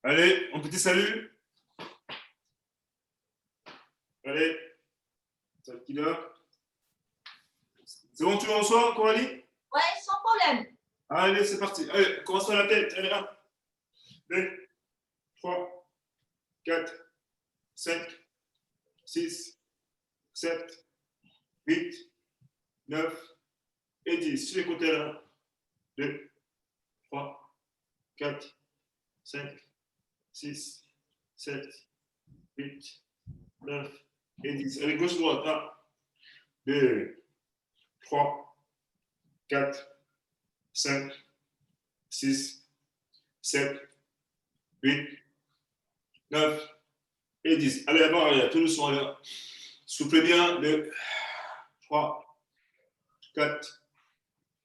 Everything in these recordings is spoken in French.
Allez, un petit salut. Allez, Takida. C'est bon, tu me reçois, Coralie? Ouais, sans problème. Allez, c'est parti. Allez, commence par la tête. Allez, 1, 2, 3, 4, 5, 6, 7, 8, 9 et 10. Sur les côtés là. 2, 3, 4, 5, 6, 7, 8, 9 et 10. Allez, gauche-droite. 1, 2, 3, 4, 5, 6, 7, 8, 9 et 10. Allez, avant, arrière, tout doucement, là. Soufflez bien. 2, 3, 4,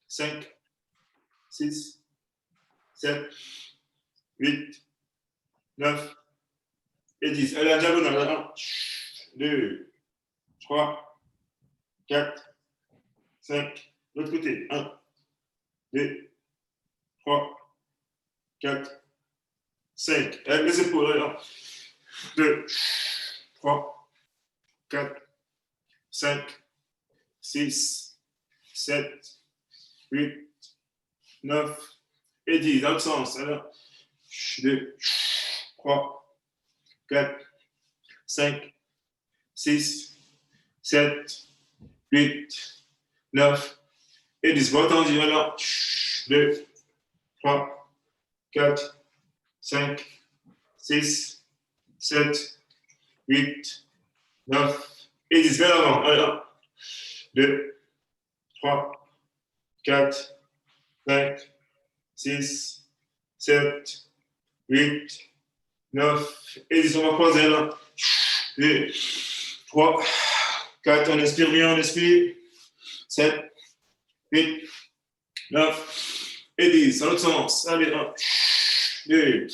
5, 6, 7, 8, 9 et 10. Allez, à diagonale. 1, 2, 3, 4, 5. L'autre côté. 1, 2, 3, 4, 5. Allez, les épaules. 1, 2, 3, 4, 5, 6, 7, 8, 9 et 10. Dans l'autre sens. Alors, 2, 3, 4, 5, 6, 7, 8, 9 et 10. Bon, attendu. Alors, 2, 3, 4, 5, 6, 7, 8, 9 et 10. Vers l'avant. Alors, 2, 3, 4, 5, 6, 7, 8, 9 et 10. On va croiser là. 2, 3, 4. On inspire bien, on expire. 7, 8, 9 et 10. Dans l'autre sens. Allez, 1, 2,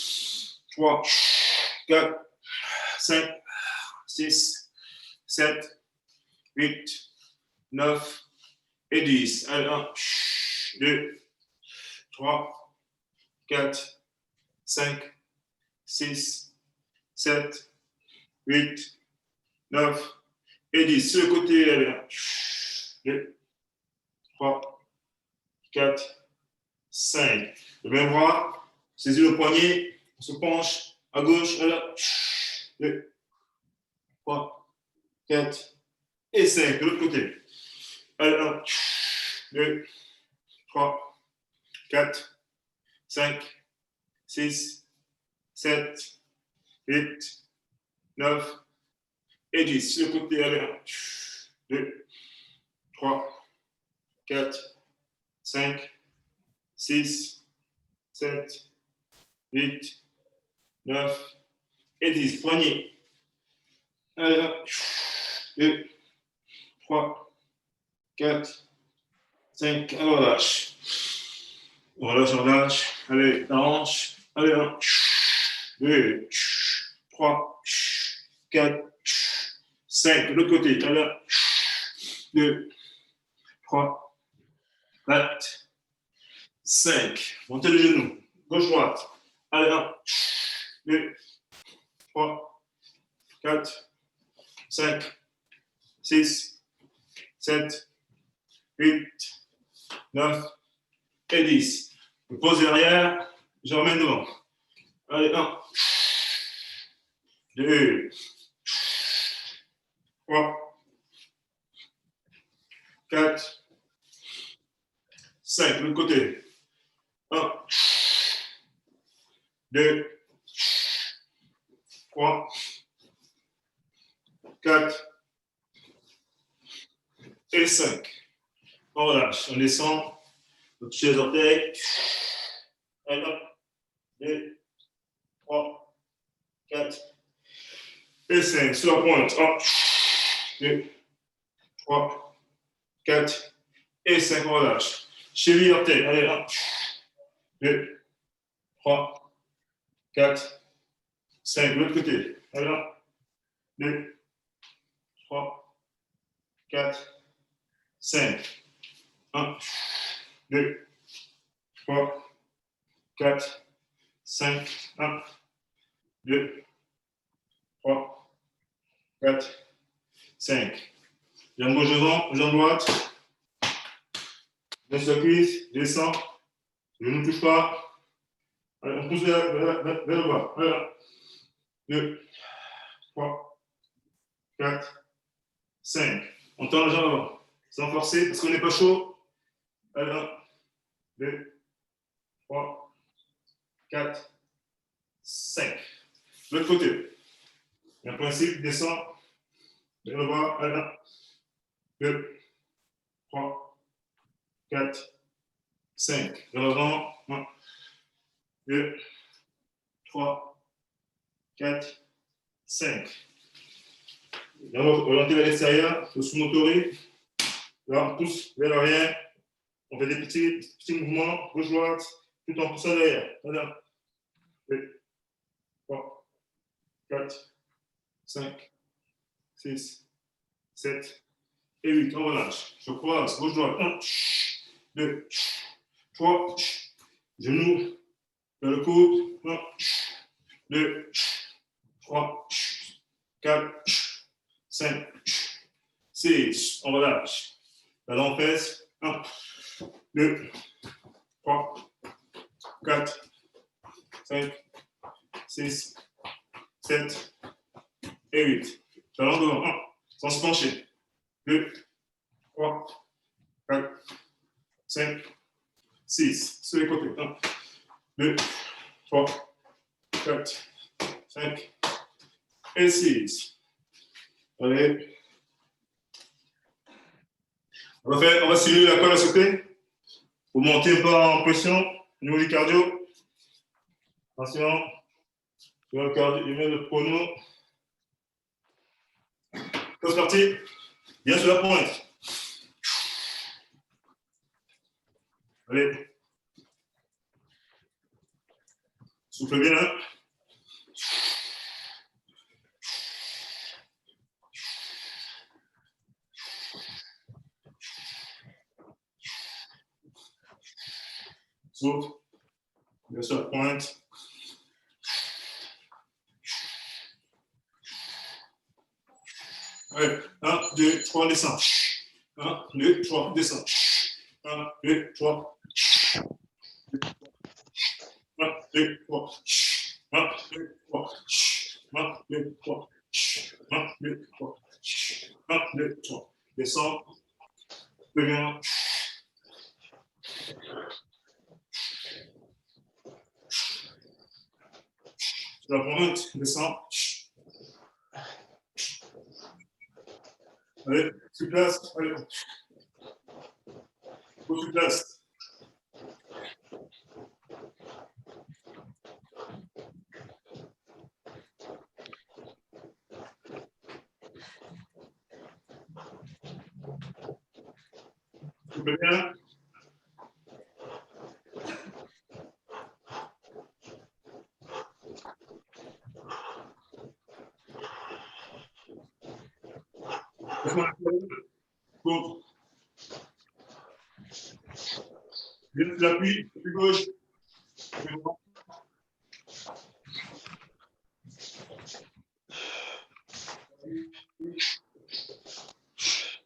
3, 4, 5, 6, 7, 8, 9 et 10. Allez, 1, 2, 3, 4, 5, 6, 7, 8, 9 et 10. Sur le côté, allez, 1, 2, 3, 4, 5. Le même bras, saisis le poignet, on se penche à gauche, allez, 2, 3, 4 et 5. De l'autre côté. Allez, 1, 2, 3, 4, 5, 6, 7, 8, 9 et 10. Sur le côté, allez, 1, 2, 3, 4, 5, 6, 7, 8, 9 et 10. Poignet. Allez, 1, 2, 3, 4, 5. On relâche. On relâche, on relâche. Allez, la hanche. Allez, 1, 2, 3, 4, 5. De l'autre côté. Allez, 2, 3, 4, 5. Montez le genou. Gauche-droite. Allez, 1, 2, 3, 4, 5, 6, 7, 8, 9 et 10. Je pose derrière, je remets devant. Allez, 1, 2, 3, 4, 5. De l'autre côté. 1, 2, 3, 4 et 5. On relâche, on descend, on touche les orteils. 1, 2, 3, 4 et 5. Sur la pointe. 1, 2, 3, 4 et 5. On relâche. Cheville orteil. Allez, 1, 2, 3, 4, 5. De l'autre côté. Allez, 1, 2, 3, 4, 5. 1, 2, 3, 4, 5. 1, 2, 3, 4, 5. Jambe gauche devant, jambe droite. Laisse la cuisse, descend. Je ne touche pas. Allez, on pousse vers le bas. Voilà. 2, 3, 4, 5. On tend la jambe avant. Sans forcer, parce qu'on n'est pas chaud. Allez, 1, 2, 3, 4, 5. De l'autre côté. Un principe, descend. Vers le bas. Allez, 1, 2, 3, 4, 5. Vers l'avant. 1, 2, 3, 4, 5. Là, on va orienter vers l'extérieur, le sous-motoré. Là, on pousse vers l'arrière. On fait des petits mouvements gauche-droite, tout en poussant derrière. Voilà. 2, 3, 4, 5, 6, 7 et 8. On relâche. Je croise gauche-droite. 1, 2, 3. Genoux vers le coude. 1, 2, 3, 4, 5, 6. On relâche. Là, on pèse. 1, 2, 3, 4, 5, 6, 7 et 8. Talon devant. 1, sans se pencher. 2, 3, 4, 5, 6. Sur les côtés. 1, 2, 3, 4, 5 et 6. Allez. On va simuler la corde à sauter pour monter un peu en pression au niveau du cardio. Attention, je mets le chrono. C'est parti. Bien sur la pointe. Allez. Souffle bien. Hein. Souffle. Bien sur la pointe. Allez. 1, 2, 3, descend. 1, 2, 3, descend. 1, 2, 3. 1, 2, 3. 1, 2, 3. 1, 2, 3. 1, 2, 3. 1, 2, 3. Descends. Reviens. Sur la pointe, descends. Allez, sur place. Allez. Go sur place. Souffle bien. Go. Bien sur l'appui, plus gauche.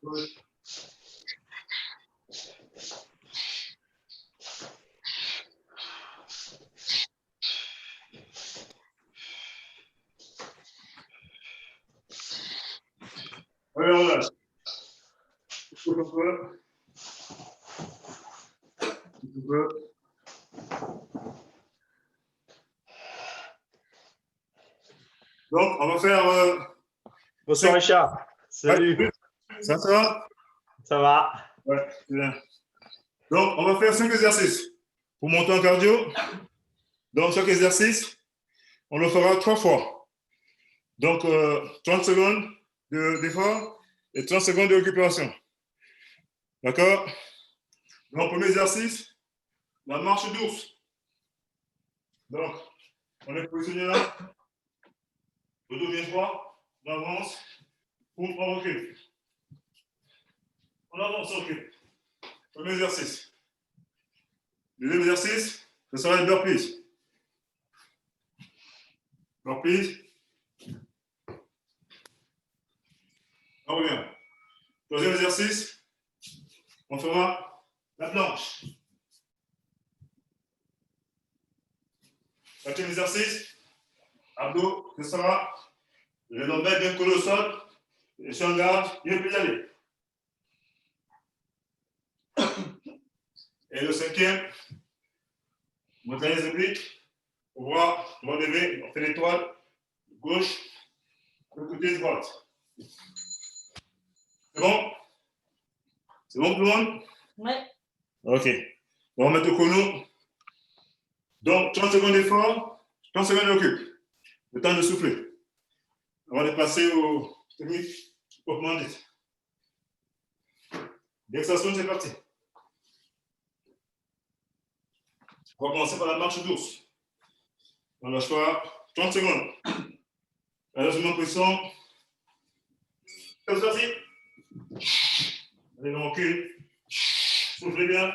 Gauche. Allez, on lâche. Un peu. Un peu. Donc, on va faire. Bonsoir Richard. Salut. Ouais. Ça va? Ça va? Ouais, c'est bien. Donc, on va faire 5 exercices pour monter en cardio. Donc, chaque exercice, on le fera 3 fois. Donc, 30 secondes d'effort et 30 secondes de récupération. D'accord? Donc, premier exercice, la marche d'ours. Donc, on est positionné là. Le dos vient droit. On avance. On recule. On avance, on recule. Premier exercice. Deuxième exercice, ce sera les burpees. Reprise. On revient. Troisième exercice. On fera la planche. Quatrième exercice. Abdos, ce sera le lombaire bien collé au sol. Et sur un garde, bien plus aller. Et le cinquième, montagne les obliques. On voit, relever, on fait l'étoile, gauche, le côté droite. C'est bon? C'est bon tout le monde? Oui. Ok. On va mettre au chrono. Donc, 30 secondes d'effort, 30 secondes de recul. Le temps de souffler. On va passer aux techniques proprement dites. L'extension, c'est parti. On va commencer par la marche douce. On lâche pas 30 secondes. Allongement pression. C'est parti. Allez, on recule. Soufflez bien.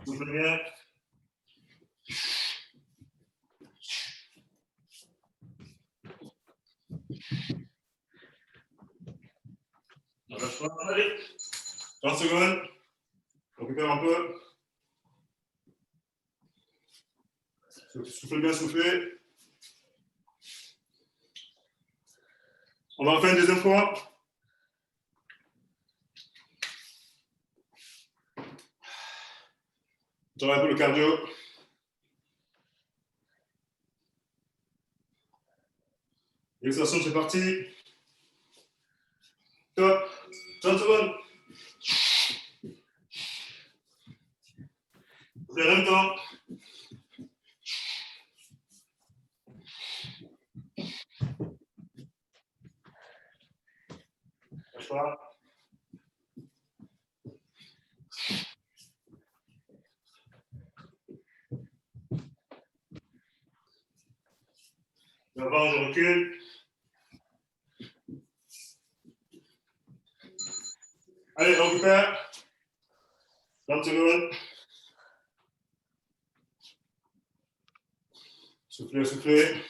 Soufflez bien. On lâche pas. Allez. 30 secondes. On récupère un peu. Soufflez bien, soufflez. On va en faire une deuxième fois. On travaille pour le cardio. L'extension, c'est parti. Top. 30 secondes. C'est en même temps. Lâche pas. D'abord, je recule. Allez, on récupère. 30 secondes. Soufflez, soufflez.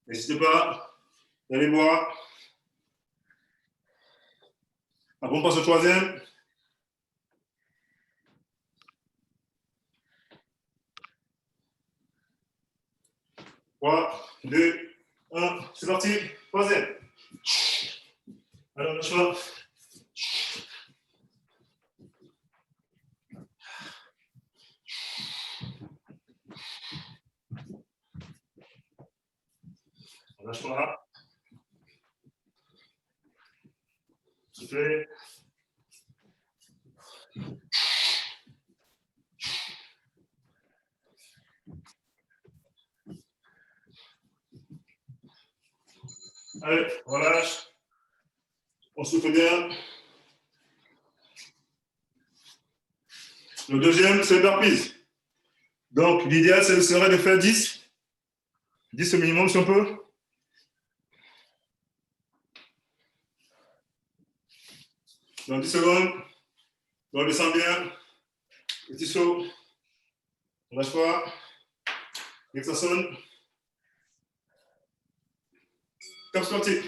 N'hésitez pas d'aller boire. Après, on passe au troisième. Trois, deux, un, c'est parti. Troisième. Alors, lâche pas. On lâche pas. Soufflez. Allez, on relâche. On souffle bien. Le deuxième, c'est le burpees. Donc, l'idéal, ce serait de faire 10. 10 au minimum, si on peut. Dans 10 secondes, on descend bien. Petit saut. On lâche pas. Extension. Top sportif.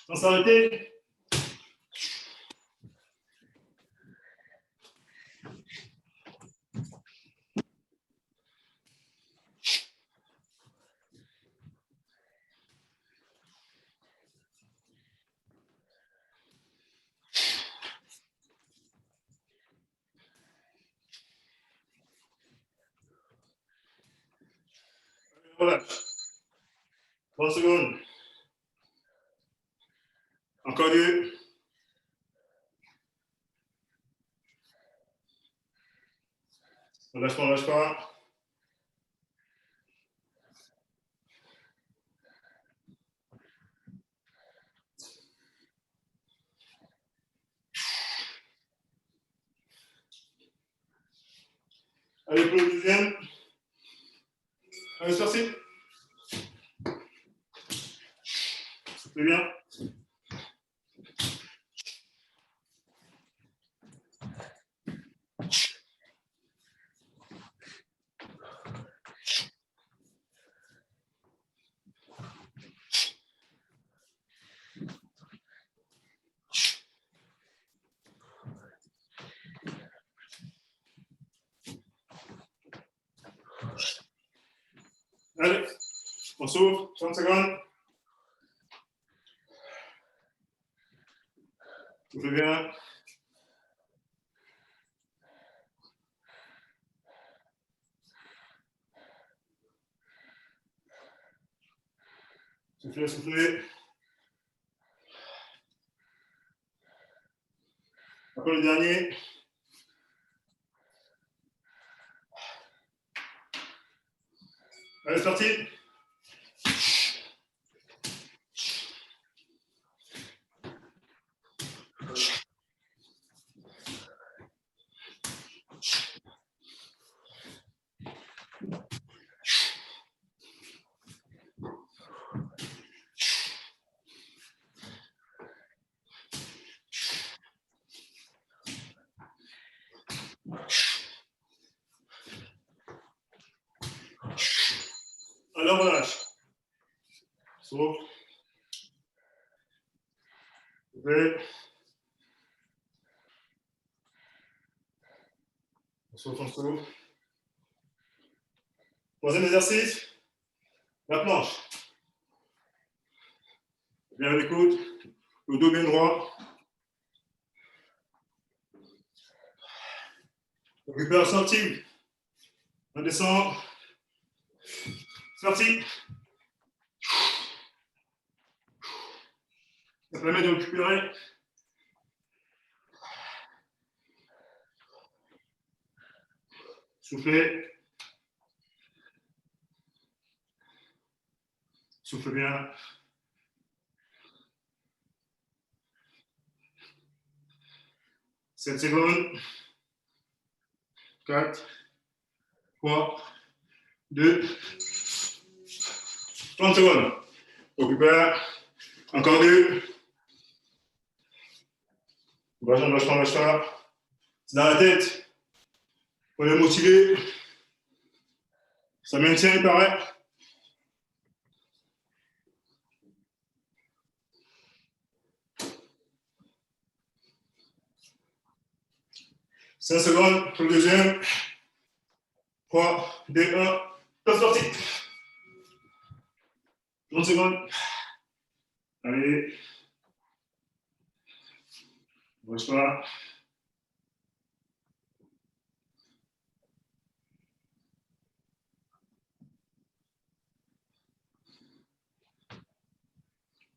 Sans s'arrêter. Voilà. 30 secondes. Encore deux. On lâche pas, on lâche pas. Allez, pour le deuxième. Allez, c'est parti. Soufflez bien. Allez, on s'ouvre, 30 secondes. Soufflez bien. Soufflez, soufflez. Après le dernier. Allez, c'est parti. Alors, on relâche. Souffle. Soufflez. On souffle, on souffle. Troisième exercice. La planche. Bien à l'écoute. Le dos bien droit. Récupération active. On descend. C'est parti. Ça permet de récupérer. Soufflez. Souffle bien. Sept secondes. 4, 3, 2, 30 secondes. Récupère. Encore 2. Lâche pas. C'est dans la tête. On est motivé. Ça maintient, il paraît. Cinq secondes pour le deuxième. 3, 2, 1. Top sortie. 30 secondes. Allez. Lâche pas.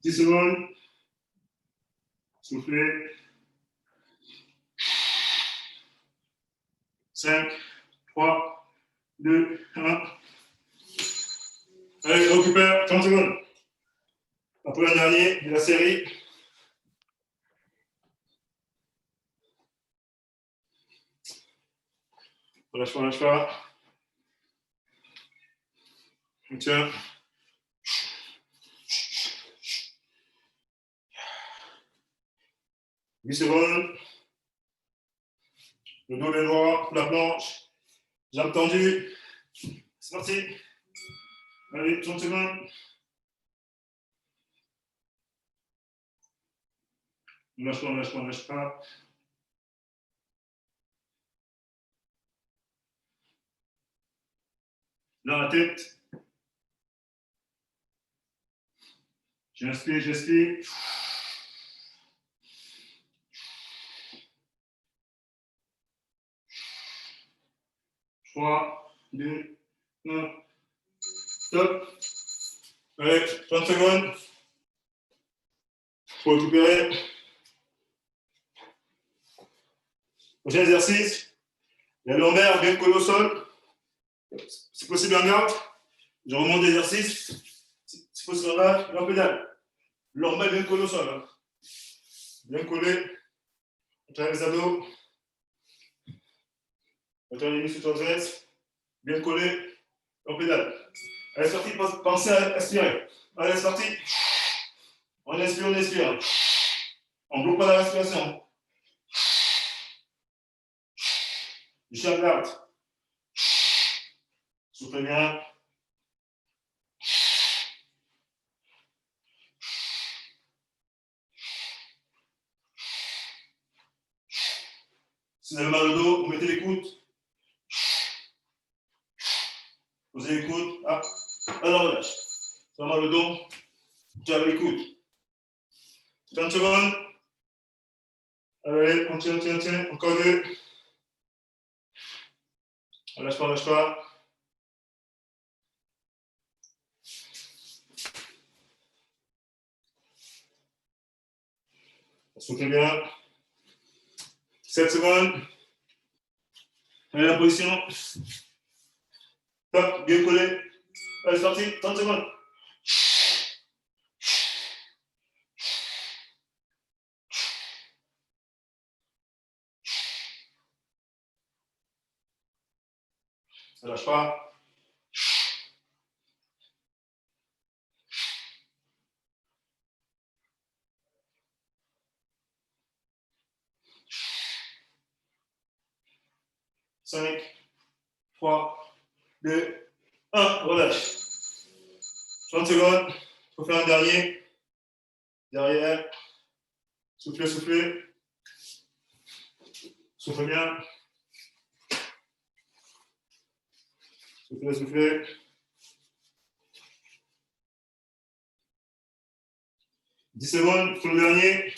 Dix secondes. Soufflez. 5, 3, 2, 1. Allez, récupère. 30 secondes. Après le dernier de la série. Lâche pas. On tient. Huit secondes. Le dos bien droit, la planche. Jambes tendues. C'est parti. Allez, 30 secondes. Lâche pas. Dans la tête. J'inspire. 3, 2, 1. Stop. Allez, 30 secondes. Pour récupérer. Prochain exercice. La lombaire bien collée au sol. Si possible en garde. Je remonte l'exercice. Si possible en garde, en pédale. Lombaire bien collée au sol. Hein. Bien collé. On travaille les abdos. Mettons les muscles sur les fesses, bien collés, on pédale. Allez, c'est parti, pensez à aspirer. Allez, c'est parti. On inspire, on expire. On ne bloque pas la respiration. Du chat garde. Soufflez bien. Si vous avez mal au dos, vous mettez les coudes. Posez les coudes. Ah, alors relâche. Si vous avez mal au dos, tu as les coudes. 30 secondes. Allez, on tient. Encore deux. On lâche pas. Soufflez bien. 7 secondes. Allez, la position. Top, bien collé. Allez, c'est parti. 30 secondes. Ça lâche pas. Cinq, 3, 2, 1. Relâche. 30 secondes. Il faut faire un dernier. Derrière. Soufflez. Soufflez bien. Soufflez. 10 secondes pour le dernier.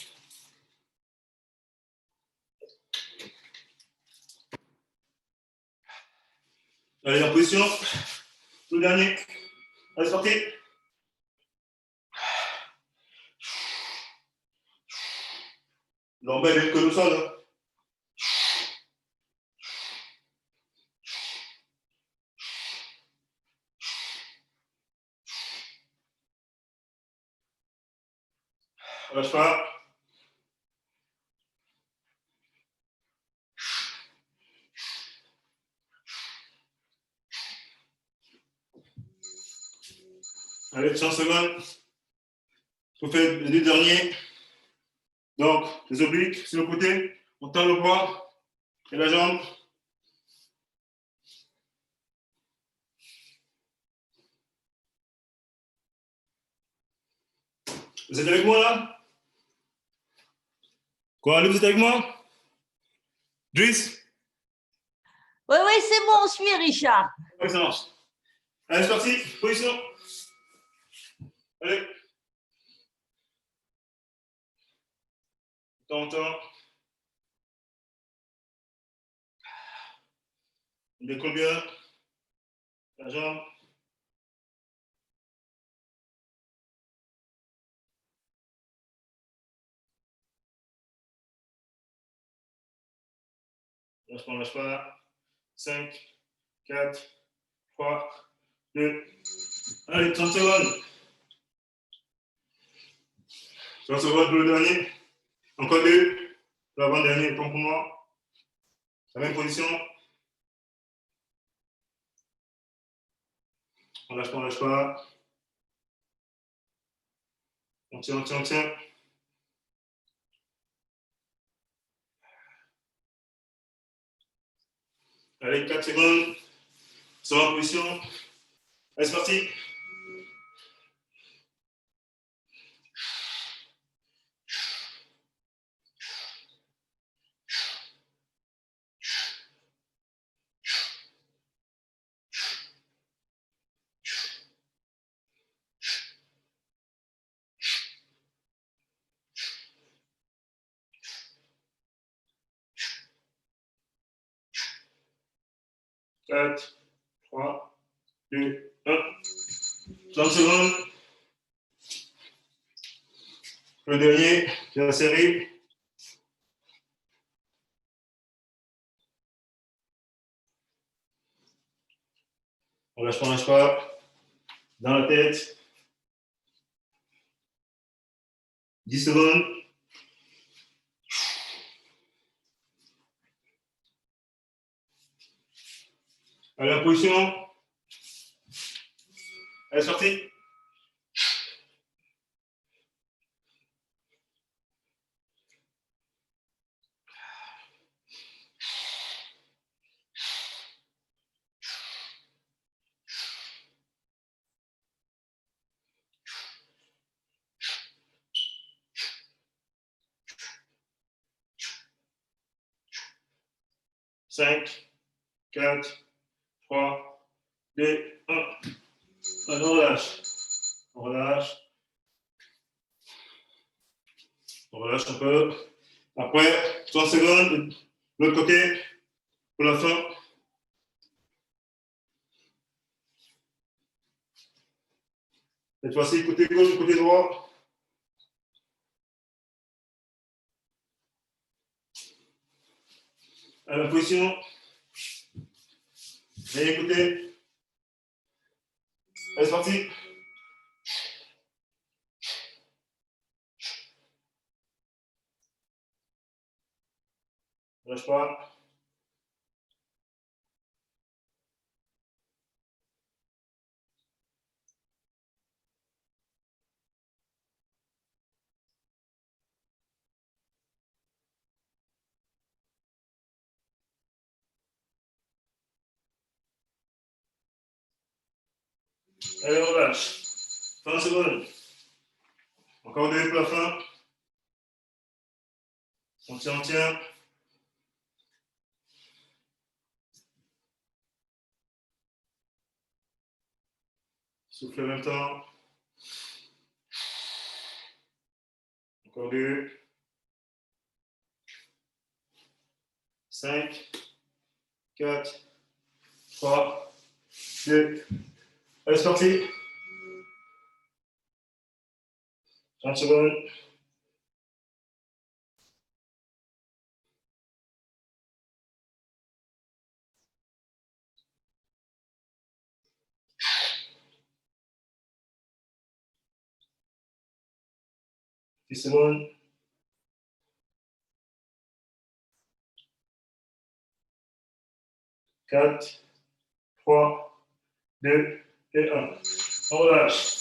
Allez, en position. Pour le dernier. Allez, c'est parti. L'embête est que le sol. Lâche pas. Allez, 30 secondes. Vous faites les deux derniers. Donc, les obliques sur le côté. On tend le bras et la jambe. Vous êtes avec moi là? Quoi, allez, vous êtes avec moi? Driss? Oui, c'est bon, on suit, Richard. Oui, ça marche. Allez, c'est parti. Position. Allez. On tend. On décolle bien. La jambe. Lâche pas. 5, 4, 3, 2. Allez, 30 secondes. 30 secondes pour le dernier. Encore deux. L'avant-dernier, pour moi. La même position. On lâche pas. On tient. Allez, 4 secondes. Sur la position. Allez, c'est parti. Quatre, 3, 2, 1. 30 secondes. Le dernier, bien serré. On lâche pas. Dans la tête. 10 secondes. Allez, en position. Allez, sorti. Cinq, 4, 3, 2, 1. Allez, on relâche. On relâche. On relâche un peu. Après, 30 secondes, de l'autre côté, pour la fin. Cette fois-ci, côté gauche, côté droit. À la position. Bien écoutez. Allez, c'est parti. Lâche pas. Allez, on relâche. 30 secondes. Encore deux pour la fin. On tient, on tient. Souffle en même temps. Encore deux. 5, 4, 3, 2. Allez, c'est parti. 30 secondes. Dix secondes. 4, 3, 2 et 1. On relâche.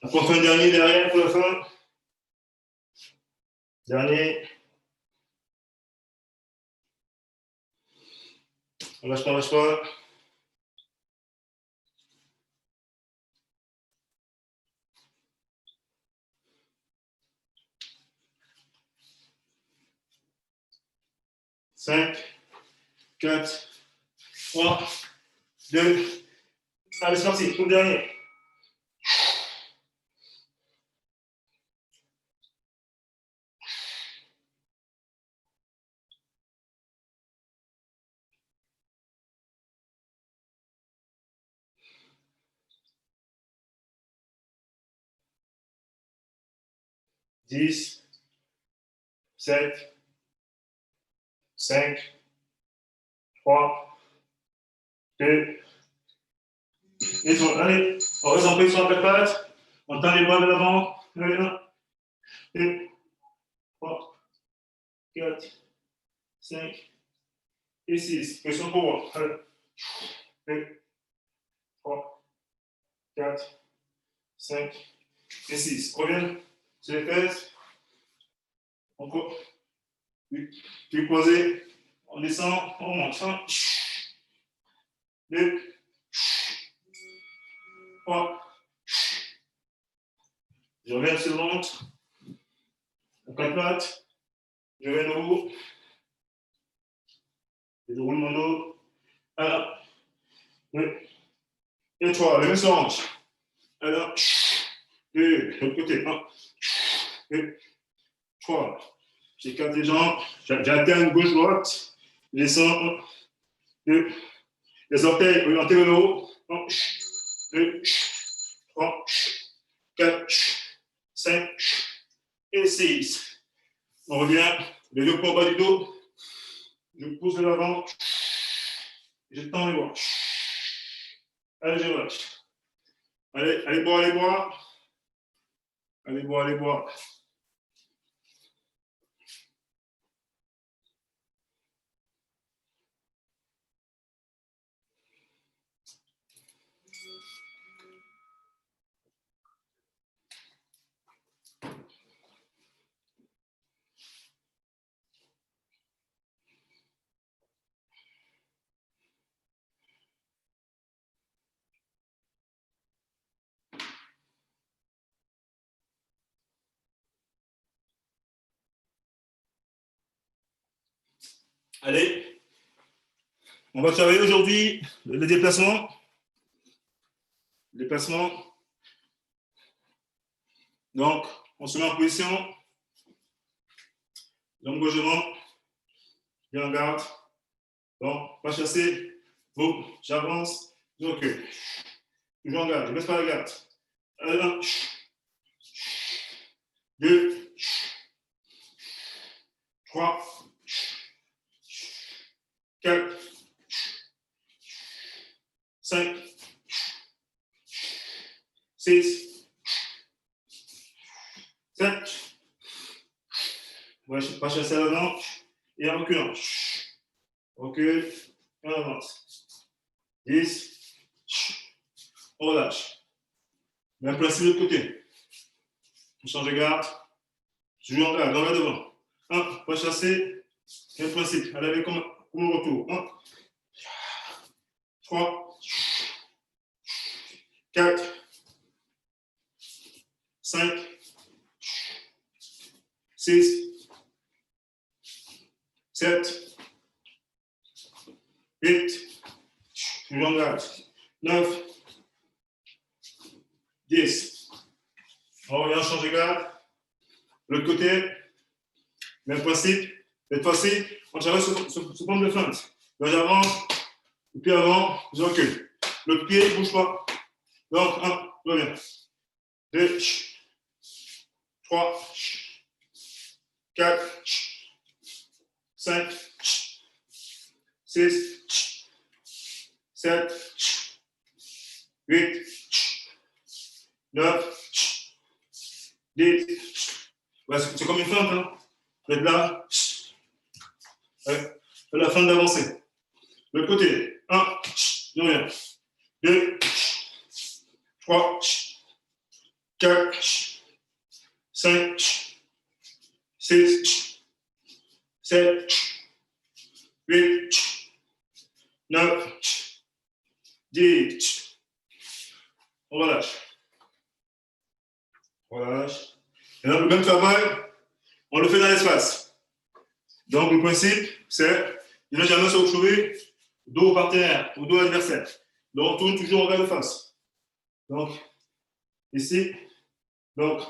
On fait un dernier derrière pour la fin. Dernier. On lâche pas, on lâche pas. Cinq, 4, 3, 2. Allez, c'est parti, pour le dernier. Dix, 7, 5, 3, 2. Et sur, allez, on reste en position à quatre pattes. On tend les bras de l'avant. Allez, 1, 2, 3, 4, 5 et 6. Position pour moi. Allez. 2, 3, 4, 5 et 6. Reviens sur les fesses. Encore. Puis croisé. On descend. On monte. 1, 2, 3. Je reviens sur le ventre. On quatre pattes. Je reviens debout. Je déroule mon dos. 1, 2 et 3. Le même sur la hanche. 1, 2. De l'autre côté. 1, 2, 3. J'écarte les jambes. J'alterne gauche-droite. Je descends. 1, 2. Les orteils orientés vers le haut. 1, 2, 3, 4, 5 et 6. On revient. Les deux poids bas du dos. Je pousse de l'avant. Je tends les bras. Allez, je relâche. Allez, allez boire, allez boire. Allez boire, allez boire. Allez, on va travailler aujourd'hui le déplacement. Déplacement. Donc, on se met en position. L'engagement. Bien en garde. Donc, pas chasser. Boum, j'avance. Je recule. Toujours en garde. Je ne baisse pas la garde. 1, 2, 3, 4, 5, 6, 7. Ouais, je ne vais pas chasser à l'avant. Et en reculant. Recule. Et on avance. 10. On relâche. Même principe de l'autre côté. On change de garde. Toujours en garde. On va devant. 1. Pas chasser. Même principe. À laver comme le retour. 1. 3. 4. 5. 6. 7. 8. Toujours en garde. 9. 10. On revient, change de garde. L'autre côté, même principe. Cette fois-ci, on travaille sous forme de feinte. Donc j'avance, le pied avant, je recule. Le pied ne bouge pas. Donc 1, je reviens. 2, 3, 4, 5, 6, 7, 8, 9, 10. Ouais, c'est comme une feinte. Hein. Vous êtes là. Ouais. La fin d'avancer. Le côté. 1, je reviens. 2, 3, 4, 5, 6, 7, 8, 9, 10. On relâche. On relâche. Et donc, le même travail, on le fait dans l'espace. Donc, le principe, c'est de ne jamais se retrouver dos au partenaire ou dos à l'adversaire. Donc, on tourne toujours en vers de face. Donc, ici, donc,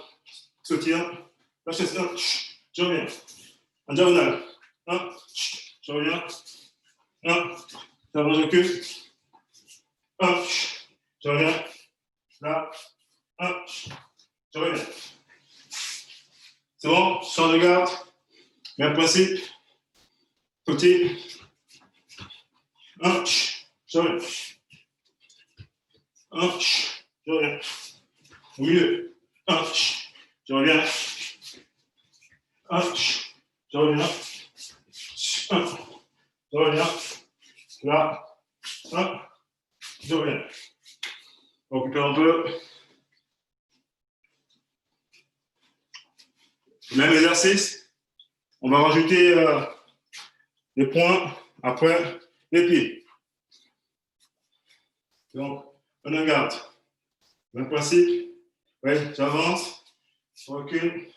soutien, lâchez ça, je reviens. En diagonale, 1, je reviens, 1, j'avance, je recule, 1, je reviens, là, 1, je reviens. C'est bon, change de garde, même principe, côté, 1, je reviens, 1, je reviens, au milieu, 1, je reviens, 1, je reviens, 1, je reviens, là, 1, je reviens. On récupère un peu. Même exercice, on va rajouter des points après les pieds. Donc, on en garde. Même principe. Oui, j'avance, je recule,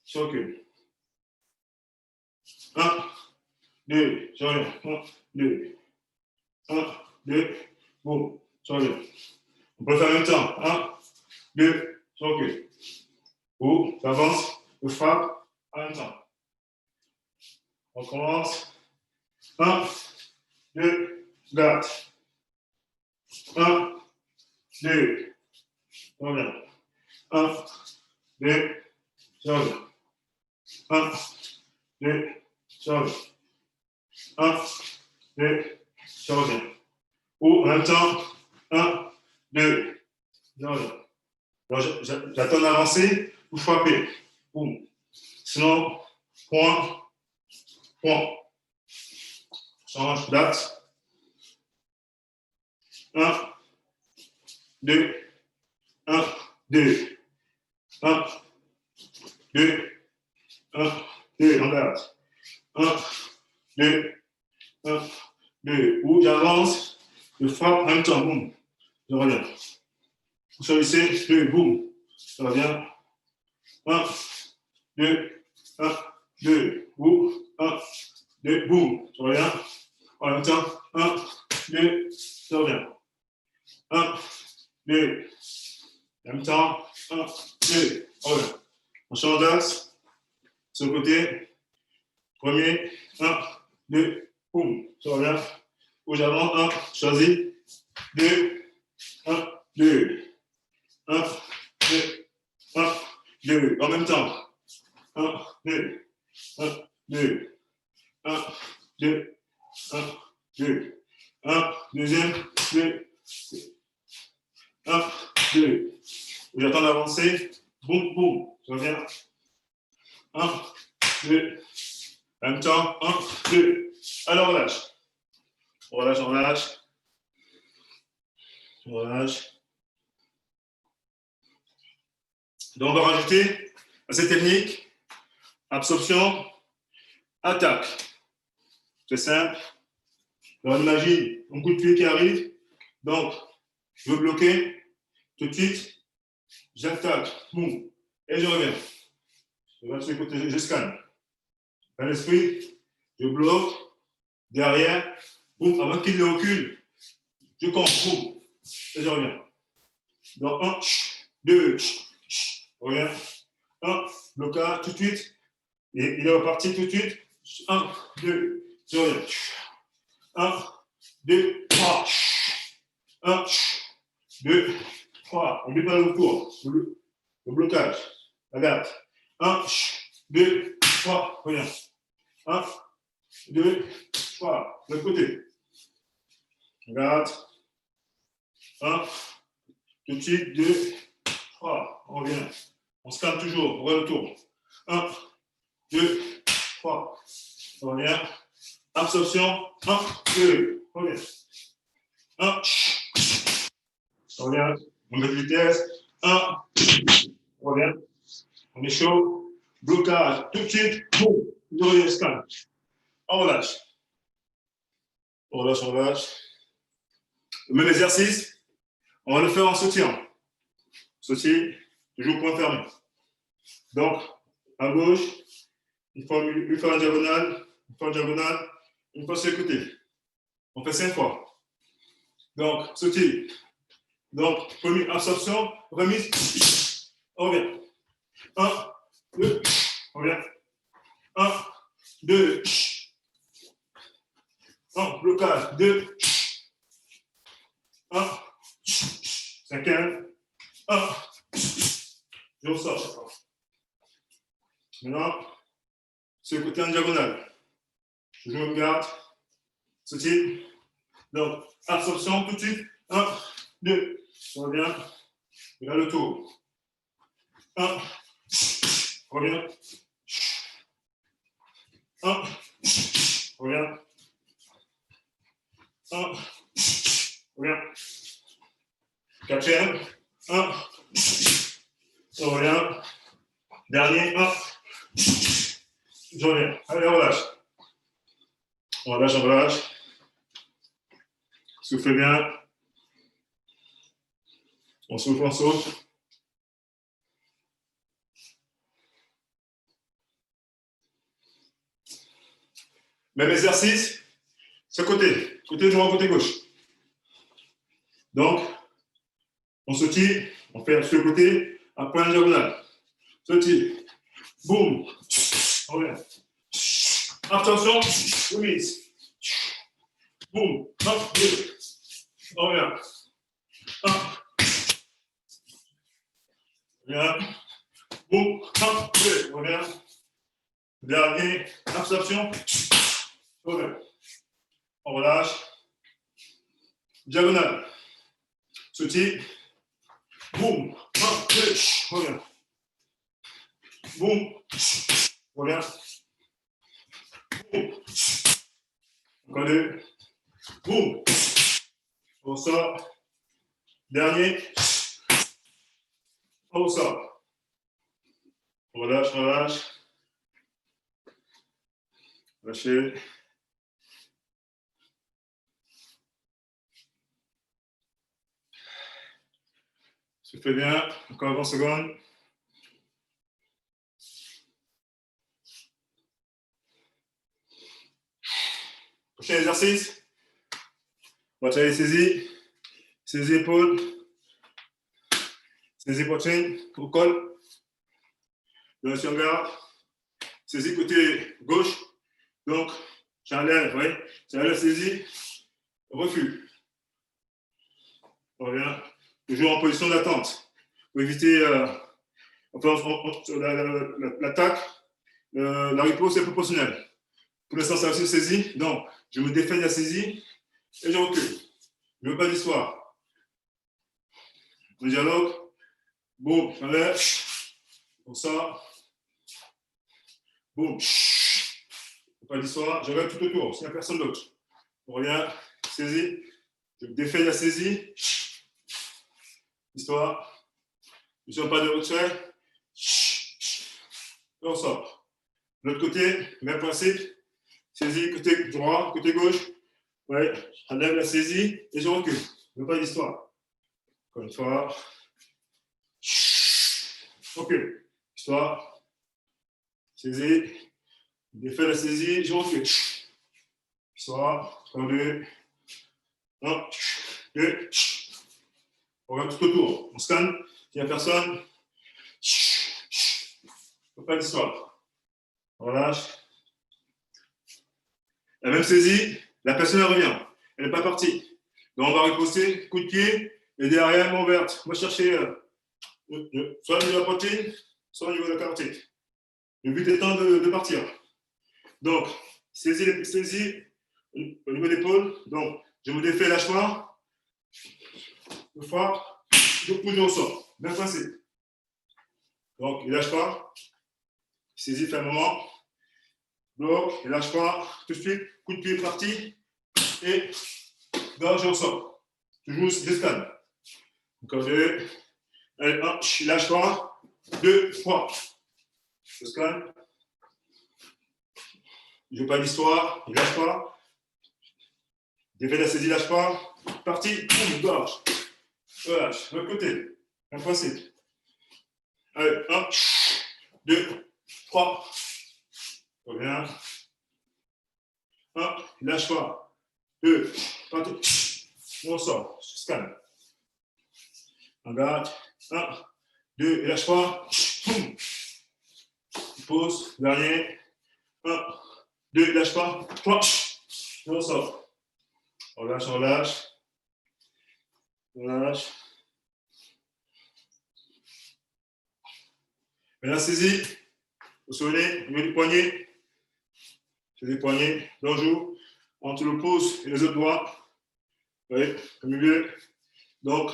je recule. 1, 2, je reviens. 1, 2. 1, 2, boum, je reviens. On peut le faire en même temps. 1, 2, je recule. Ou, j'avance, je frappe en même temps. On commence. 1, 2, garde. 1, 2, je reviens. 1, 2, je reviens. 1, 2, je reviens. 1, 2, je reviens. Ou en même temps, 1, 2, je reviens. J'attends d'avancer, vous frappez. Boum. Sinon, point, point. Change d'axe. 1, 2, 1, 2. 1, 2, 1, 2, on garde. 1, 2, 1, 2. Ou j'avance, je frappe en même temps, boum. Je reviens. Vous choisissez, 2, boum. Je reviens. 1, 2, 1, 2. Ou 1, 2, boum, tu reviens. En même temps, 1, 2, tu reviens. 1, 2, en même temps, 1, 2, reviens. On change d'axe, sur le côté. Premier, 1, 2, boum, tu reviens. Bouge avant, 1, choisis. 2, 1, 2, 1, 2, 1, 2, en même temps. 1, 2, 1, 2, 1, 2, 1, 2, 1, deuxième, 2, 1, 2. J'attends d'avancer. Boum, boum, je reviens. 1, 2, en même temps, 1, 2. Alors, relâche. On relâche, on relâche. On relâche. Donc, on va rajouter à cette technique absorption, attaque. C'est simple. Alors, imagine un coup de pied qui arrive. Donc, je veux bloquer. Tout de suite, j'attaque. Boum. Et je reviens. Je vais sur le côté, je scanne. Dans l'esprit, je bloque. Derrière, boum, avant qu'il ne recule, je compte. Boum. Et je reviens. Donc, 1, 2, reviens. 1, blocage tout de suite. Et il est reparti tout de suite. 1, 2, je reviens. 1, 2, 3. 1, 2, 3. On n'oublie pas le retour. Le blocage. Regarde. 1, 2, 3. Reviens. 1, 2, 3. De l'autre côté. Regarde. 1, tout de suite. 2, 3. On revient. On se calme toujours. On retourne. 1, 2, 3. On revient. Absorption. 1, 2. On revient. 1. On revient. On met de vitesse. 1. On revient. On est chaud. Blocage. Tout de suite. Boum. On revient. Scan. On relâche. On relâche, on relâche. Le même exercice. On va le faire en sautillant. Sautier. Toujours point fermé. Donc, à gauche, une fois en diagonale, une fois en diagonale, une fois sur le côté. On fait 5 fois. Donc, sautier. Donc, première absorption, remise, on revient. 1, 2, on revient. 1, 2, 1, blocage, 2, 1, 5e, 1, je ressors chaque fois. Maintenant, sur le côté en diagonale, je me garde, sautier. Donc, absorption tout de suite, 1, 2, on revient, et là le tour. 1, on revient. 1, on revient. 1, on revient. 4e, 1, on revient. Dernier, 1, je reviens. Allez, on relâche. On relâche, on relâche. Soufflez bien. On souffle, on souffle. Même exercice, ce côté droit, côté gauche. Donc, on sautille, on fait sur le côté, un point diagonal. Sautille, boum, on revient. Attention, remise. Boum, hop, 2, on revient. 1, revient. Boum, hop, 2, on revient. Dernier, absorption, on revient. On relâche. Diagonale. Sautille. Boum. 1, 2, reviens. Boum. Reviens. Boum. Encore 2. Boum. On sort. Dernier. On sort. On relâche, relâche. Lâchez. Ça fait bien. Encore 20 secondes. Prochain exercice. On va travailler saisie épaule, saisie poitrine, au col. Donation en garde. Saisie côté gauche. Donc, j'enlève, oui. J'enlève saisie. Refus. On revient. Toujours en position d'attente. Pour éviter l'attaque. La riposte est proportionnelle. Pour l'instant, ça aussi saisie. Donc, je me défais de la saisie et je recule. Je ne veux pas d'histoire. Le dialogue. Boum, j'enlève. Pour ça. Boum. Pas d'histoire. Je regarde tout autour. S'il n'y a personne d'autre. On revient. Saisie. Je me défais de la saisie. Histoire. Je ne sens pas de retrait. Et on sort. De l'autre côté, même principe. Saisie, côté droit, côté gauche. Ouais, j'enlève la saisie et je recule. Je ne veux pas d'histoire. Encore une fois. Recule. Histoire. Saisie. Défait la saisie, je recule. Histoire. 3, 2. 1, 2. On regarde tout autour. On scanne. S'il n'y a personne. Pas d'histoire. On relâche. La même saisie, la personne elle revient. Elle n'est pas partie. Donc on va riposter, coup de pied, et derrière, main ouverte. On va chercher soit au niveau de la poitrine, soit au niveau de la carotide. Le but étant de partir. Donc, saisie au niveau de l'épaule. Donc, je me défais, lâche pas. Je frappe, je pousse, je sort. Même principe. Donc, il ne lâche pas. Saisie, fait un moment. Bloc, il ne lâche pas. Tout de suite, coup de pied parti. Et donc, je ressors. Toujours, je scanne. Encore 2. Allez, 1, je ne lâche pas. 2, 3. Je scanne. Je n'ai pas d'histoire. Il ne lâche pas. Défait de la saisie, il ne lâche pas. Parti. Boum, gorge. Relâche. De l'autre côté. Un principe. Allez, 1, 2, 3. Reviens. 1, lâche pas. 2, parti. On sort. Je scanne. On garde. 1, 2, lâche pas. Pause. Dernier. 1, 2, lâche pas. 3. On sort. On lâche, on lâche. On lâche. Maintenant, saisie. Vous vous souvenez, au niveau du poignet. C'est des poignets, l'on joue entre le pouce et les autres doigts. Vous voyez, au milieu. Donc,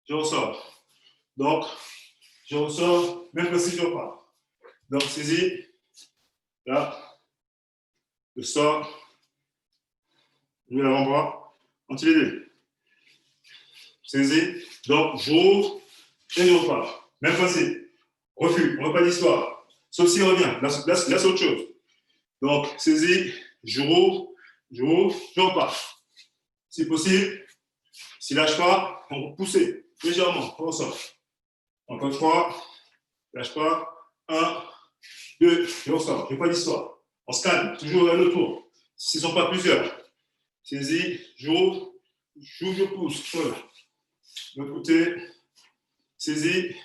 je ressors. Donc, je ressors, même que si je repars. Donc, saisie. Là. Je sors. Je mets l'avant-bras. Entre les deux. Saisie. Donc, j'ouvre et je repars. Même principe. Refus. On n'a pas d'histoire. Sauf s'il revient. Là, c'est autre chose. Donc, saisie, je rouvre, je repars. Si possible, s'il ne lâche pas, on va pousser légèrement, on ressort. Encore 3, lâche pas, 1, 2, et on sort. Il n'y a pas d'histoire. On scanne, toujours à tour. S'ils ne sont pas plusieurs. Saisie, j'ouvre, je pousse. Voilà. De l'autre côté, saisie,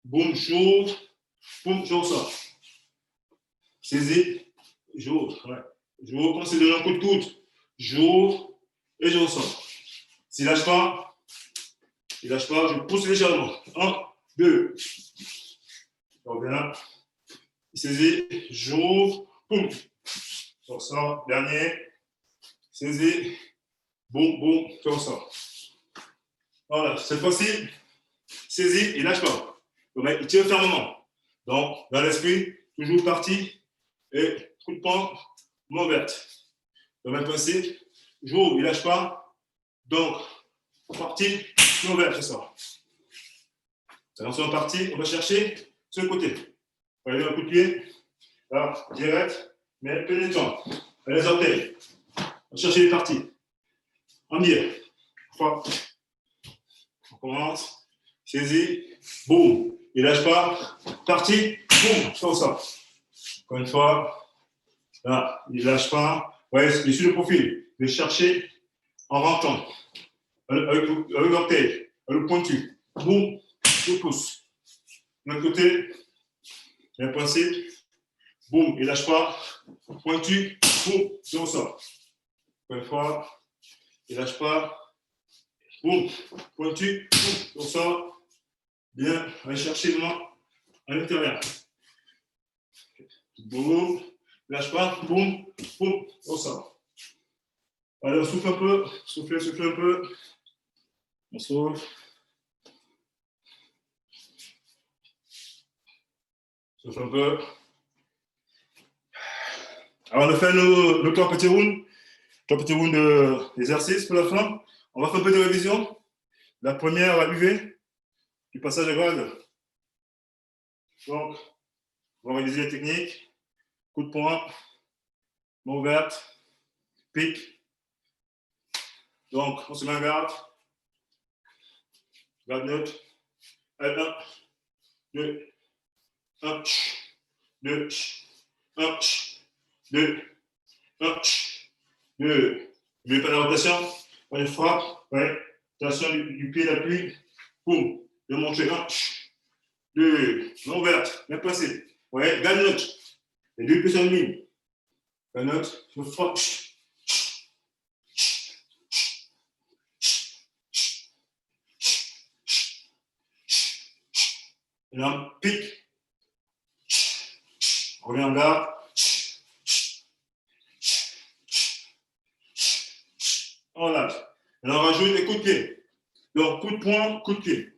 boum, j'ouvre, boum, je ressors. Saisie, j'ouvre, ouais. J'ouvre, quand c'est de un coup de coude, j'ouvre et je ressors. S'il ne lâche pas, je pousse légèrement. 1, 2. Je reviens. Saisie, j'ouvre, boum. Je ressors. Dernier. Saisie, boum, boum, je ressors. Voilà, cette fois-ci, saisie, il ne lâche pas. Donc, il tire fermement. Donc, dans l'esprit, toujours parti et coup de poing, main ouverte. Le même principe, j'ouvre, il ne lâche pas. Donc, parti, main ouverte, c'est ça. Attention, parti, on va chercher ce côté. On va aller un coup de pied, là, direct, mais pénétrant. Les orteils. On va chercher les parties. En biais. On commence. Saisie, boum. Il ne lâche pas. Parti, boum, comme ça. Encore une fois. Là, il ne lâche pas. Ouais, sur le profil. De chercher en rentrant. Avec l'orteil, avec le pointu. Boum, je pousse. De l'autre côté, il y a un principe. Boum, il lâche pas. Pointu, boum, je ressors. Une fois, il lâche pas. Boum, pointu, boum, je ressors. Bien, allez chercher le main à l'intérieur. Boum, lâche pas, boum, boum, on sort. Allez, on souffle un peu, souffle un peu. On souffle. Souffle un peu. Alors, on a fait nos 3 petits rounds d'exercice pour la fin. On va faire un peu de révision. La première, la UV, du passage à grade. Donc, on va réviser les techniques. Coup de poing, main ouverte, pique. Donc, on se met en garde. Garde neutre. Allez, 1, 2, 1, 2, 1, 2, 1, 2. N'oubliez pas la rotation. On est frappe. Ouais. Rotation du pied d'appui. Boum. De montrer. 1, 2. Main ouverte. Bien placé. Ouais. Garde neutre. Les 2 pieds sur une ligne. Garde neutre. Je frappe. Et là, pique. On revient en garde. On lâche. Et là, on rajoute des coups de pied. Donc, coup de poing, coup de pied.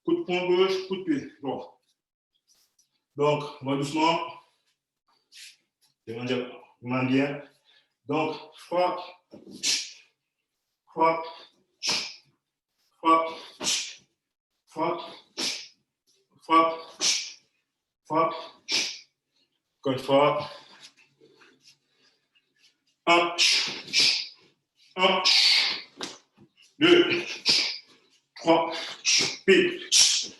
Coup de poing gauche, coup de pied droit. Donc, on va doucement. Bien. Donc, frappe, frappe, frappe, frappe, frappe, frappe. Encore une fois. 1, 1, 2, 3, pique.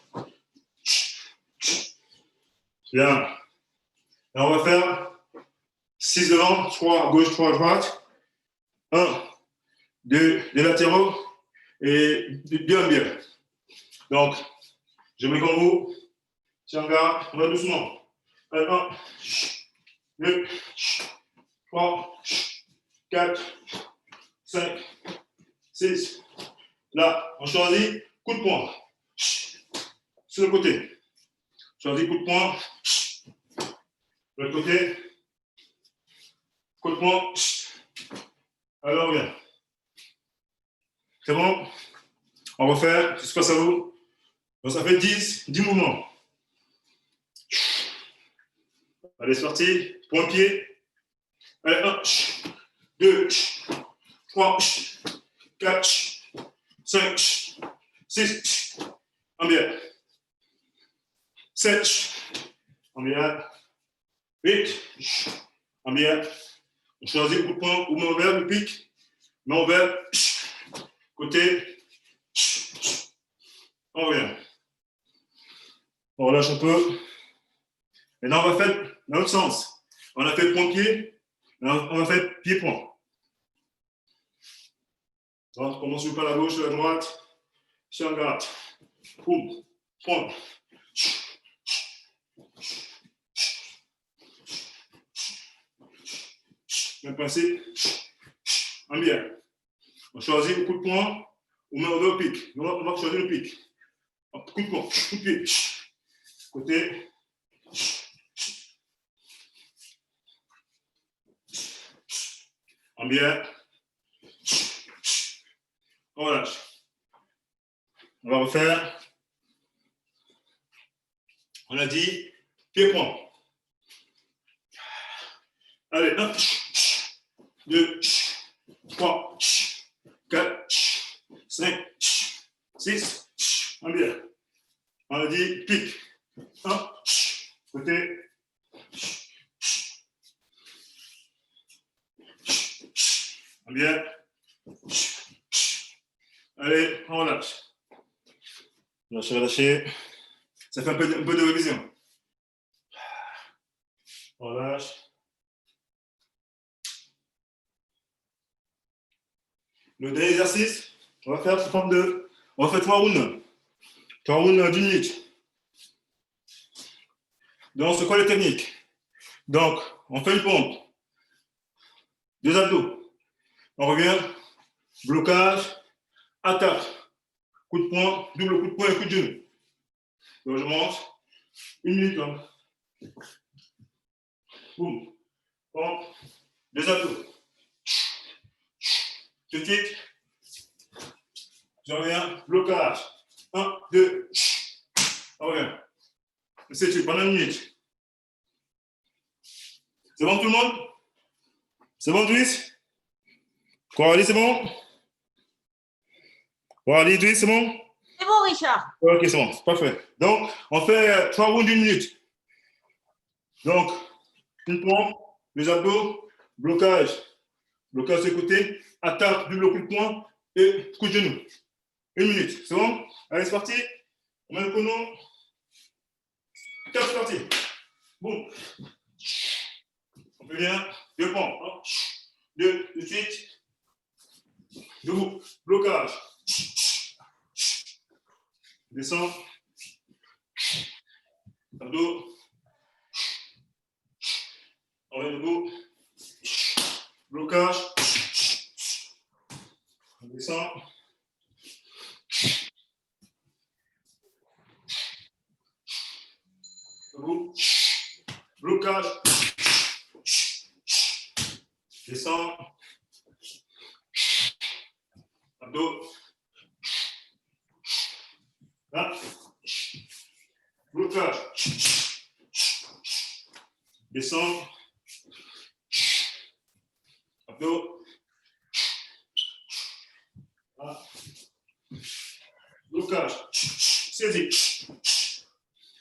Bien. Là, on va faire 6 devant, 3 à gauche, 3 à droite. 1, 2, des latéraux et 2 en biais. Donc, je mets comme vous. Si on garde, on va doucement. 1, 2, 3, 4, 5, 6. Là, on choisit coup de poing. Sur le côté. Choisis coup de poing. De l'autre côté. Coup de poing. Alors, on revient. C'est bon? On va faire, c'est ce que ça vaut. Donc, ça fait 10 mouvements. Allez, c'est parti. Point pied. Allez, 1, 2, 3, 4, 5, 6. En biais. 7. En biais. 8. En biais. On choisit le coup de poing ou main ouverte, le pic. Main ouverte. Côté. On revient. On relâche un peu. Maintenant, on va faire dans l'autre sens. On a fait point-pied. On va faire pied-point. On commence par la gauche, la droite. Si on garde. Boum. Point. Même principe. En bien. On choisit le coup de poing ou main ouverte au pic. On va choisir le pic. Coup de poing, coup de pied. Côté. En bien. On relâche. On va refaire. On a dit pied-point. Allez, 1, 2, 3, 4, 5, 6. En bien. On a dit pique. 1, côté. En bien. Allez, on relâche. Relâchez. Ça fait un peu de révision. On relâche. Le dernier exercice, on va faire sous forme de. On va faire 3 rounds. 3 rounds d'1 minute. Donc, c'est quoi les techniques? Donc, on fait une pompe. 2 abdos. On revient. Blocage. Attaque. Coup de poing. Double coup de poing et coup de genou. Donc, je monte. 1 minute. Hein. Boum. Pompe. 2 abdos. Tout de suite. Je reviens. Blocage. 1, 2. On revient. C'est tout. Pendant 1 minute. C'est bon tout le monde? C'est bon, Driss? Coralie, c'est bon? Coralie, Driss, c'est bon? C'est bon, Richard. Ok, c'est bon, parfait. Donc, on fait 3 rounds d'1 minute. Donc, une pompe, 2 abdos, blocage. Blocage sur le côté, attaque, double coup de poing et coup de genou. 1 minute, c'est bon? Allez, c'est parti. On met le chrono. 4, c'est parti. Boum. On fait bien. 2 pompes. 2, tout de suite. Debout. Blocage. Descends. Abdos. On revient debout. Blocage. On descend. Debout. Blocage. Descends. Abdos. Là. Blocage. Descends. Abdos. Là. Blocage. Saisis.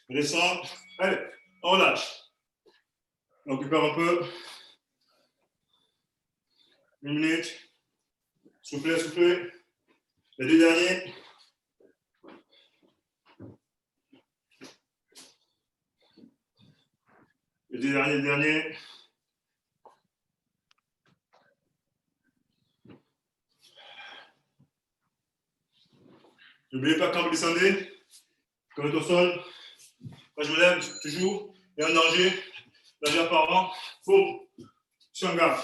Descends. Allez, on lâche. On récupère un peu. 1 minute. Soufflez, soufflez. Les 2 derniers. Les 2 derniers. N'oubliez pas quand vous descendez, quand vous êtes au sol, quand je me lève, toujours, il y a un danger apparent, boum, je suis en garde,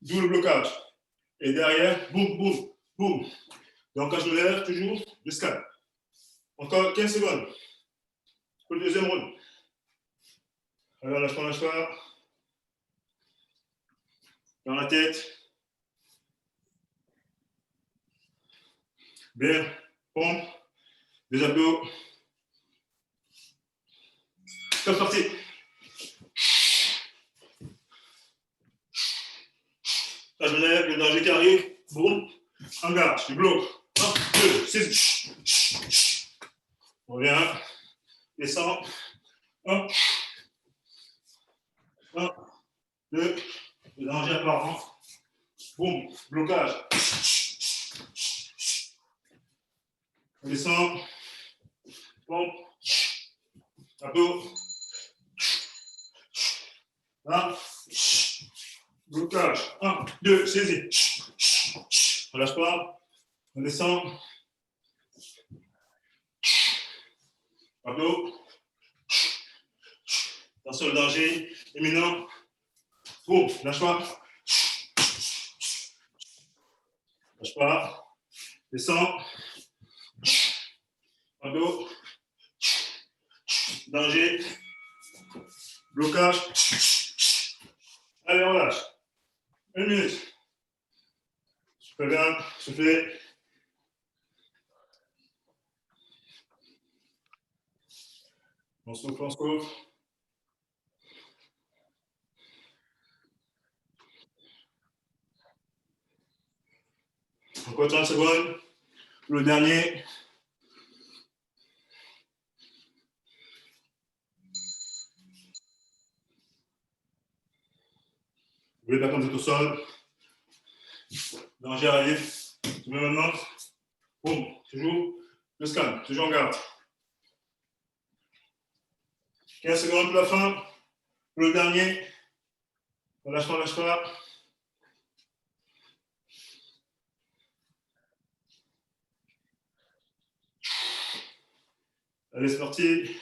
double blocage. Et derrière, boum, boum, boum. Donc quand je me lève, toujours, je scanne. Encore 15 secondes pour le deuxième round. Alors lâche pas. Dans la tête. Bien, pompe, 2 abdos. C'est parti. Là, je me lève, le danger qui arrive, boum, en garde, je bloque. 1, 2, 6. On revient, descend. 1, 2, le danger apparent. Boum, blocage. On descend. Pompe. Abdos. Là. Blocage. 1, 2, saisis. On lâche pas. On descend. Abdos. Attention, le danger imminent. Boum, lâche pas. Lâche pas. Descends. Abdos. Danger. Blocage. Allez, on lâche. 1 minute. Très bien, soufflez. On souffle, on souffle. Encore 30 secondes. Le dernier. Vous voulez pas comme vous êtes au sol. Danger arrive. Tu mets maintenant. Boum, toujours. Le scan, toujours en garde. 15 secondes pour la fin. Pour le dernier. On lâche pas, lâche pas. Allez, c'est parti.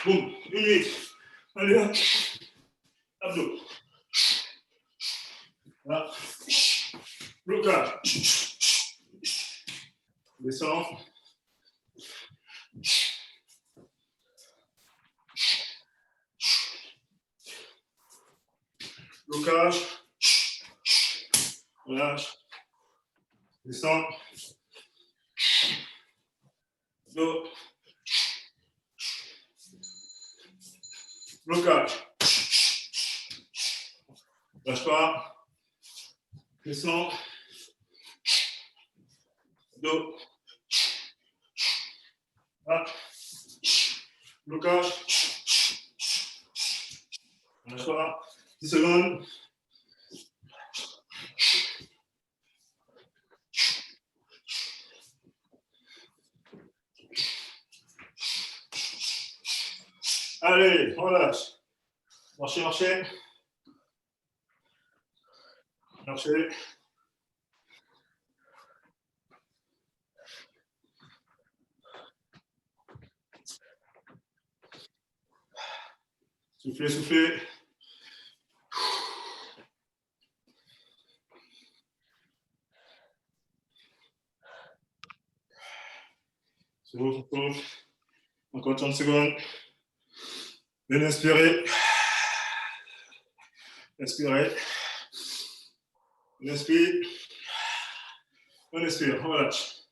Boum, une minute. Allez, hop. Abdos. Voilà. Blocage. Descends. Blocage. Relâche. Descends. Dos. Blocage. Lâche pas. Descends. Dos. Là. Blocage. Lâche pas. 10 secondes. Allez, relâche. Marchez, marchez. Marchez. Soufflez, soufflez. Souffle. Encore 30 secondes. Venez inspirer. Inspirez. On inspire. On expire. On relâche.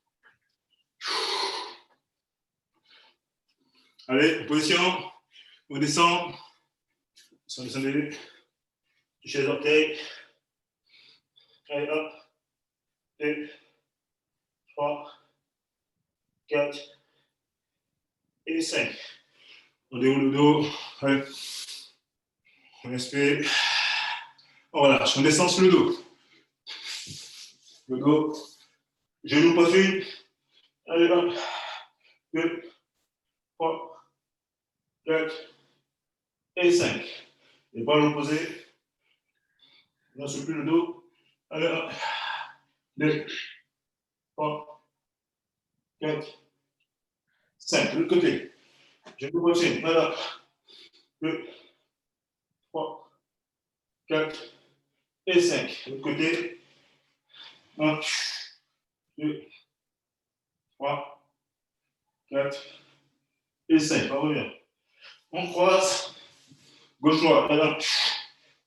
Allez, position. On descend. On descend. Touchez les orteils. Allez, hop. 2, 3, 4 et 5. On déroule le dos. Allez. On inspire. On relâche. On descend sur le dos. Le dos. Genou poitrine. Allez, hop. 2, 3, 4 et 5. Les bras opposés. On souffle le dos. Allez, hop. 2, 3, 4, 5. De l'autre côté. Genou poitrine. Voilà. 2, 3, 4 et 5. De l'autre côté. 1, 2, 3, 4 et 5. On revient. On croise. Gauche-droite. 1,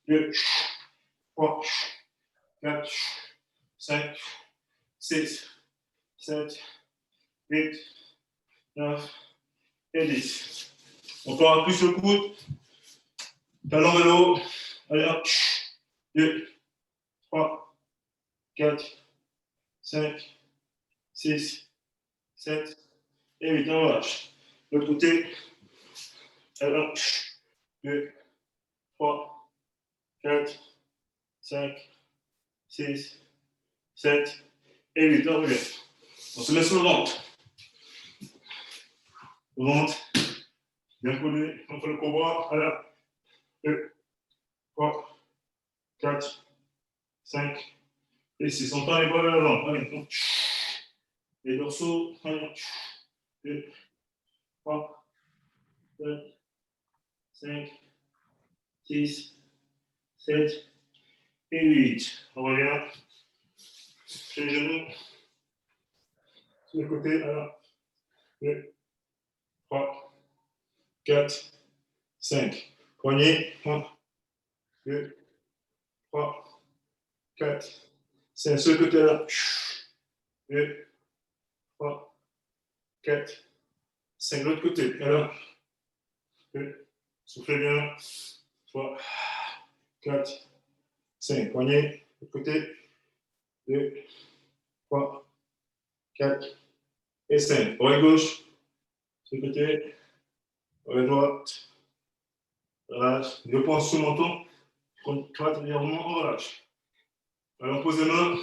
2, 3, 4, 5, 6, 7, 8, 9 et 10. On prend plus le coude. Talon vers le haut. Allez, 1, 2, 3, 4, 5, 6, 7 et 8. On relâche. L'autre côté. Allez, 1, 2, 3, 4, 5, 6, 7 et 8. On revient. On se met sur le ventre. Le ventre. Bien collé. On fait le cobra. Allez, 2, 3, 4, 5 et 6. On tend les bras vers l'avant. Allez, les dorsaux. Allez, 2, 3, 4, 5, 6, 7 et 8. On revient. Sur les genoux. Sur le côté. Alors, 2, 3, 4, 5. Poignée. 1, 2, 3, 4, 5. Sur le côté là. 2, 3, 4, 5. L'autre côté. Alors, 2, soufflez bien. 3, 4, 5. Poignée. L'autre côté. 2, 3, 4 et 5. Oreille gauche. Sur le côté. Oreille droite. Relâche. Deux points sur le menton. Contracte légèrement. On relâche. Allons, pose les mains.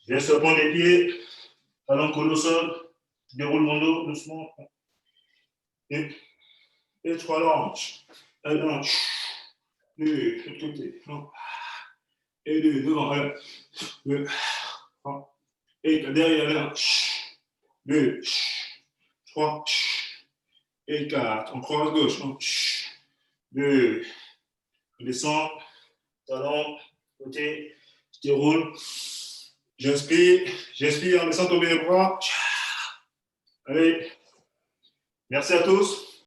Viens sur le point des pieds. Talon colle au sol. Déroule mon dos doucement. Et 3 hanches. 1, 2, de l'autre côté. 1, et 2, devant. 2, 3, et derrière. 1, 2, 3 et 4. On croise gauche. 2. On descend. Talon. Côté. Je déroule. J'inspire. J'inspire en laissant tomber les bras. Allez. Merci à tous.